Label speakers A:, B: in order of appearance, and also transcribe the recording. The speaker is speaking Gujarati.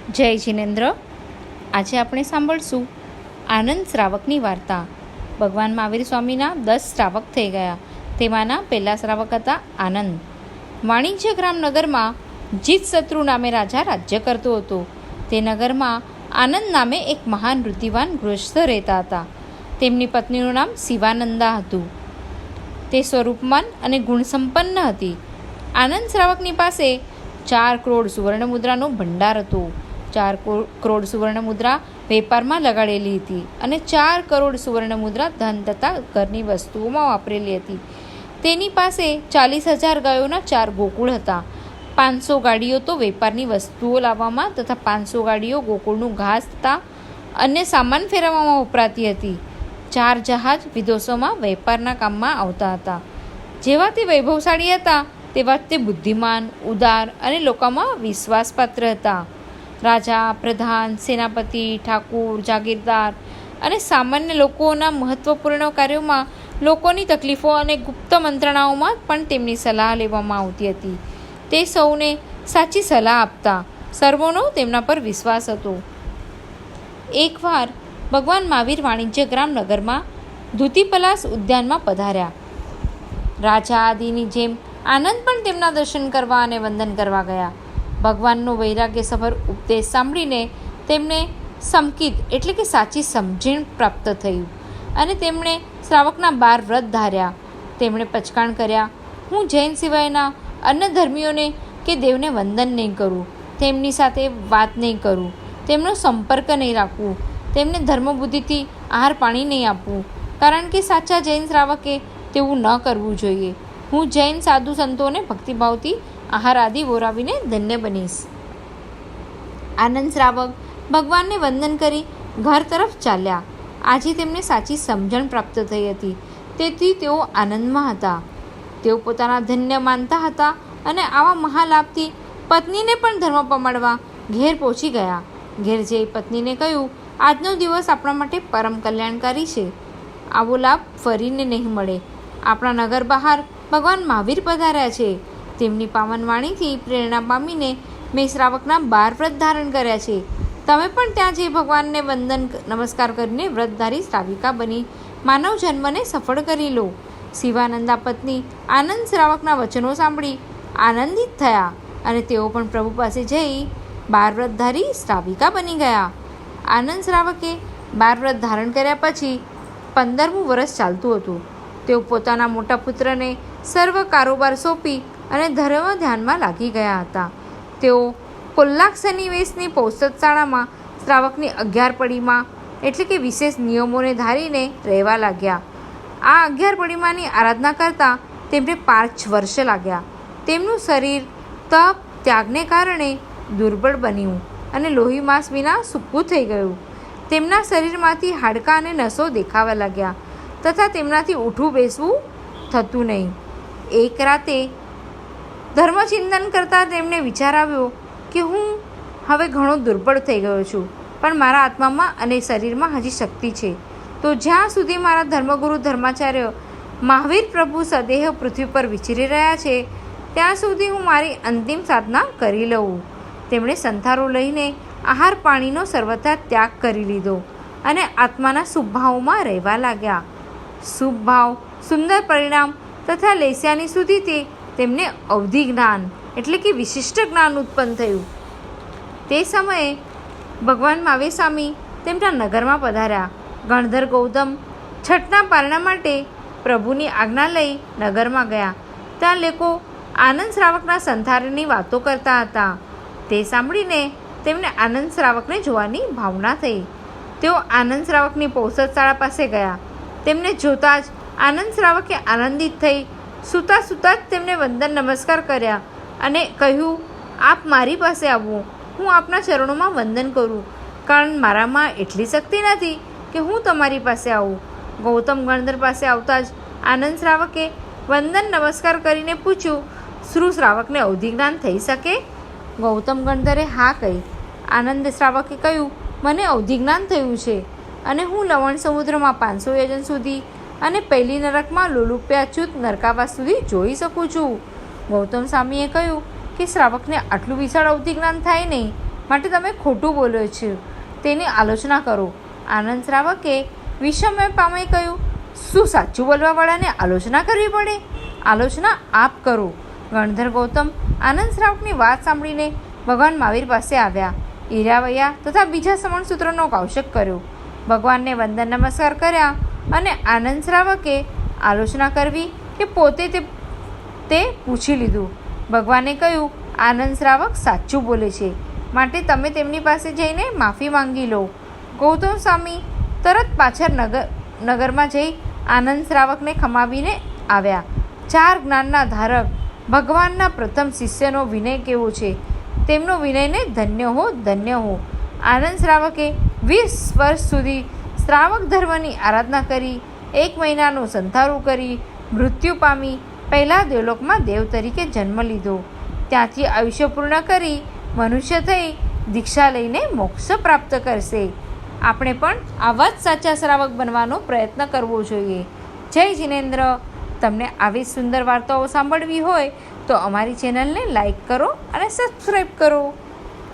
A: જય જિનેન્દ્ર. આજે આપણે સાંભળશું આનંદ શ્રાવકની વાર્તા. ભગવાન મહાવીર સ્વામીના 10 શ્રાવક થઈ ગયા. તેમાંના પહેલા શ્રાવક હતા આનંદ. વાણિજ્ય ગ્રામ નગરમાં જીતશત્રુ નામે રાજા રાજ્ય કરતો હતો. તે નગરમાં આનંદ નામે એક મહાન વૃદ્ધિવાન ગૃહસ્થ રહેતા હતા. તેમની પત્નીનું નામ શિવાનંદા હતું. તે સ્વરૂપમાન અને ગુણસંપન્ન હતી. આનંદ શ્રાવકની પાસે 4 કરોડ સુવર્ણ મુદ્રાનો ભંડાર હતો. 4 કરોડ સુવર્ણ મુદ્રા વેપારમાં લગાડેલી હતી અને 4 કરોડ સુવર્ણ મુદ્રા ધન તથા ઘરની વસ્તુઓમાં વાપરેલી હતી. તેની પાસે 40,000 ગાયોના 4 ગોકુળ હતા. 500 ગાડીઓ તો વેપારની વસ્તુઓ લાવવામાં તથા 500 ગાડીઓ ગોકુળનું ઘાસ તથા અન્ય સામાન ફેરવવામાં વપરાતી હતી. 4 જહાજ વિદેશોમાં વેપારના કામમાં આવતા હતા. જેવા તે વૈભવશાળી હતા તેવા તે બુદ્ધિમાન, ઉદાર અને લોકોમાં વિશ્વાસપાત્ર હતા. રાજા, પ્રધાન, સેનાપતિ, ઠાકુર, જાગીરદાર અને સામાન્ય લોકોના મહત્વપૂર્ણ કાર્યોમાં, લોકોની તકલીફો અને ગુપ્ત મંત્રણાઓમાં પણ તેમની સલાહ લેવામાં આવતી હતી. તે સૌને સાચી સલાહ આપતા. સર્વોનો તેમના પર વિશ્વાસ હતો. એકવાર ભગવાન મહાવીર વાણિજ્ય ગ્રામ નગરમાં ધૂતીપલાસ ઉદ્યાનમાં પધાર્યા. રાજા આદિની જેમ આનંદ પણ તેમના દર્શન કરવા અને વંદન કરવા ગયા. ભગવાનનો વૈરાગ્યસભર ઉપદેશ સાંભળીને તેમને સમકિત એટલે કે સાચી સમજણ પ્રાપ્ત થયું અને તેમણે શ્રાવકના 12 વ્રત ધાર્યા. તેમણે પચકાણ કર્યા, હું જૈન સિવાયના અન્ય ધર્મીઓને કે દેવને વંદન નહીં કરું, તેમની સાથે વાત નહીં કરું, તેમનો સંપર્ક નહીં રાખવું, તેમને ધર્મબુદ્ધિથી આહાર પાણી નહીં આપવું, કારણ કે સાચા જૈન શ્રાવકે તેવું ન કરવું જોઈએ. હું જૈન સાધુ સંતોને ભક્તિભાવથી આહાર આદિ બોરાવીને ધન્ય બનીશ. આનંદ શ્રાવક ભગવાનને વંદન કરી ઘર તરફ ચાલ્યા. આજે તેમને સાચી સમજણ પ્રાપ્ત થઈ હતી, તેથી તેઓ આનંદમાં હતા. તેઓ પોતાના ધન્ય માનતા હતા અને આવા મહાલાભથી પત્નીને પણ ધર્મ પમાડવા ઘેર પહોંચી ગયા. ઘેર જઈ પત્નીને કહ્યું, આજનો દિવસ આપણા માટે પરમ કલ્યાણકારી છે. આવો લાભ ફરીને નહીં મળે. આપણા નગર બહાર ભગવાન મહાવીર પધાર્યા છે. તેમની પાવન વાણીથી પ્રેરણા પામીને મેં શ્રાવકના 12 વ્રત ધારણ કર્યા છે. તમે પણ ત્યાં જઈ ભગવાનને વંદન નમસ્કાર કરીને વ્રતધારી શ્રાવિકા બની માનવ જન્મને સફળ કરી લો. શિવાનંદા પત્ની આનંદ શ્રાવકના વચનો સાંભળી આનંદિત થયા અને તેઓ પણ પ્રભુ પાસે જઈ 12 વ્રતધારી શ્રાવિકા બની ગયા. આનંદ શ્રાવકે 12 વ્રત ધારણ કર્યા પછી 15મું વર્ષ ચાલતું હતું. તેઓ પોતાના મોટા પુત્રને સર્વ કારોબાર સોંપી અને ધર્મ ધ્યાનમાં લાગી ગયા હતા. તેઓ કોલ્લાક સન્નિવેશની પૌષદશાળામાં શ્રાવકની 11 પડીમાં એટલે કે વિશેષ નિયમોને ધારીને રહેવા લાગ્યા. આ 11 પડીમાંની આરાધના કરતાં તેમને 5 વર્ષ લાગ્યા. તેમનું શરીર તપ ત્યાગને કારણે દુર્બળ બન્યું અને લોહી માંસ વિના સૂકું થઈ ગયું. તેમના શરીરમાંથી હાડકાં અને નસો દેખાવા લાગ્યા તથા તેમનાથી ઉઠવું બેસવું થતું નહીં. એક રાતે ધર્મચિંતન કરતાં તેમને વિચાર આવ્યો કે હું હવે ઘણો દુર્બળ થઈ ગયો છું, પણ મારા આત્મામાં અને શરીરમાં હજી શક્તિ છે. તો જ્યાં સુધી મારા ધર્મગુરુ ધર્માચાર્ય મહાવીર પ્રભુ સદેહ પૃથ્વી પર વિચરી રહ્યા છે ત્યાં સુધી હું મારી અંતિમ સાધના કરી લઉં. તેમણે સંથારો લઈને આહાર પાણીનો સર્વથા ત્યાગ કરી લીધો અને આત્માના શુભભાવમાં રહેવા લાગ્યા. શુભ ભાવ, સુંદર પરિણામ તથા લેસ્યાની સુધી તેમને અવધિ જ્ઞાન એટલે કે વિશિષ્ટ જ્ઞાન ઉત્પન્ન થયું. તે સમયે ભગવાન મહાવીર સ્વામી તેમના નગરમાં પધાર્યા. ગણધર ગૌતમ છઠના પારણા માટે પ્રભુની આજ્ઞા લઈ નગરમાં ગયા. ત્યાં લોકો આનંદ શ્રાવકના સંથારની વાતો કરતા હતા. તે સાંભળીને તેમને આનંદ શ્રાવકને જોવાની ભાવના થઈ. તેઓ આનંદ શ્રાવકની પૌષદશાળા પાસે ગયા. તેમને જોતાં જ આનંદ શ્રાવકે આનંદિત થઈ સૂતા સૂતા જ તેમને વંદન નમસ્કાર કર્યા અને કહ્યું, આપ મારી પાસે આવો, હું આપના ચરણોમાં વંદન કરું, કારણ મારામાં એટલી શક્તિ નથી કે હું તમારી પાસે આવું. ગૌતમ ગણધર પાસે આવતા જ આનંદ શ્રાવકે વંદન નમસ્કાર કરીને પૂછ્યું, શું શ્રાવકને અવધિ જ્ઞાન થઈ શકે? ગૌતમ ગણધરે હા કહી. આનંદ શ્રાવકે કહ્યું, મને અવધિ જ્ઞાન થયું છે અને હું લવણ સમુદ્રમાં 500 યોજન સુધી અને પહેલી નરકમાં લોલુપ્યાચ્યુત નરકાવાસ સુધી જોઈ શકું છું. ગૌતમ સ્વામીએ કહ્યું કે શ્રાવકને આટલું વિશાળ અવધિ જ્ઞાન થાય નહીં, માટે તમે ખોટું બોલ્યો છો, તેની આલોચના કરો. આનંદ શ્રાવકે વિસ્મય પામી કહ્યું, શું સાચું બોલવાવાળાને આલોચના કરવી પડે? આલોચના આપ કરો. ગણધર ગૌતમ આનંદ શ્રાવકની વાત સાંભળીને ભગવાન મહાવીર પાસે આવ્યા. ઈરાવૈયા તથા બીજા સમણ સૂત્રનો કૌશક કર્યો. ભગવાનને વંદન નમસ્કાર કર્યા અને આનંદ શ્રાવકે આલોચના કરવી કે પોતે તે પૂછી લીધું. ભગવાને કહ્યું, આનંદ શ્રાવક સાચું બોલે છે, માટે તમે તેમની પાસે જઈને માફી માંગી લો. ગૌતમ સ્વામી તરત પાછળ નગરમાં જઈ આનંદ શ્રાવકને ખમાવીને આવ્યા. 4 જ્ઞાનના ધારક ભગવાનના પ્રથમ શિષ્યનો વિનય કેવો છે, તેમનો વિનયને ધન્ય હો ધન્ય હો. આનંદ શ્રાવકે 20 વર્ષ સુધી શ્રાવક ધર્મની આરાધના કરી, 1 મહિનાનું સંધારું કરી મૃત્યુ પામી પહેલાં દેવલોકમાં દેવ તરીકે જન્મ લીધો. ત્યાંથી આયુષ્ય પૂર્ણ કરી મનુષ્ય થઈ દીક્ષા લઈને મોક્ષ પ્રાપ્ત કરશે. આપણે પણ આવા જ સાચા શ્રાવક બનવાનો પ્રયત્ન કરવો જોઈએ. જય જિનેન્દ્ર. તમને આવી સુંદર વાર્તાઓ સાંભળવી હોય તો અમારી ચેનલને લાઈક કરો અને સબસ્ક્રાઈબ કરો.